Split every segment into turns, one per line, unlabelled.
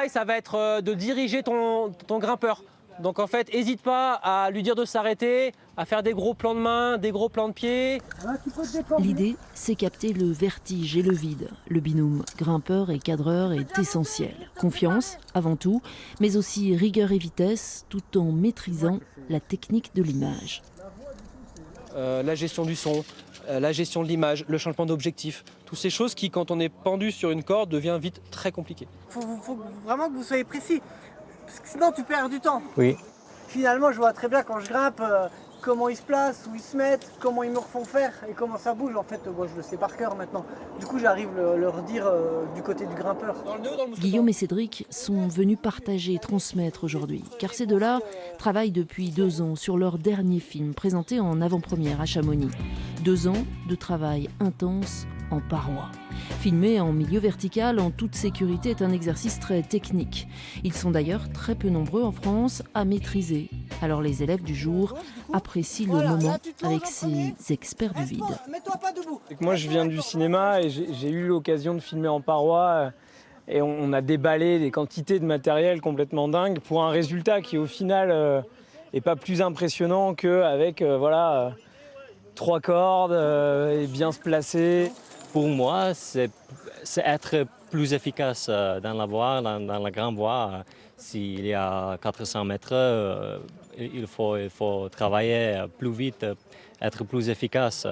Ça va être de diriger ton grimpeur. Donc en fait, n'hésite pas à lui dire de s'arrêter, à faire des gros plans de main, des gros plans de pied.
L'idée, c'est capter le vertige et le vide. Le binôme grimpeur et cadreur est essentiel. Confiance, avant tout, mais aussi rigueur et vitesse, tout en maîtrisant la technique de l'image.
La gestion du son, la gestion de l'image, le changement d'objectif. Toutes ces choses qui, quand on est pendu sur une corde, devient vite très compliqué.
Faut vraiment que vous soyez précis, parce que sinon tu perds du temps.
Oui.
Finalement, je vois très bien quand je grimpe comment ils se placent, où ils se mettent, comment ils me refont faire et comment ça bouge. En fait, moi je le sais par cœur maintenant. Du coup, j'arrive à leur dire du côté du grimpeur.
Guillaume et Cédric sont venus partager et transmettre aujourd'hui, car ces deux-là travaillent depuis 2 ans sur leur dernier film, présenté en avant-première à Chamonix. 2 ans de travail intense en parois. Filmer en milieu vertical en toute sécurité est un exercice très technique. Ils sont d'ailleurs très peu nombreux en France à maîtriser. Alors les élèves du jour apprécient le moment avec ces experts du vide.
Moi je viens du cinéma et j'ai eu l'occasion de filmer en paroi et on a déballé des quantités de matériel complètement dingues pour un résultat qui au final n'est pas plus impressionnant qu'avec 3 cordes et bien se placer.
Pour moi, c'est être plus efficace dans la voie, dans la grande voie. S'il y a 400 mètres, il faut travailler plus vite, être plus efficace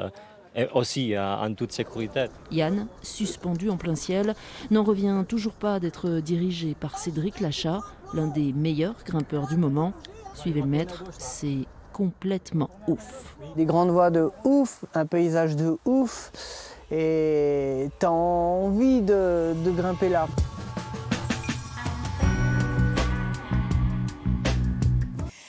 et aussi en toute sécurité.
Yann, suspendu en plein ciel, n'en revient toujours pas d'être dirigé par Cédric Lachat, l'un des meilleurs grimpeurs du moment. Suivez le maître, c'est complètement ouf.
Des grandes voies de ouf, un paysage de ouf. Et t'as envie de grimper là.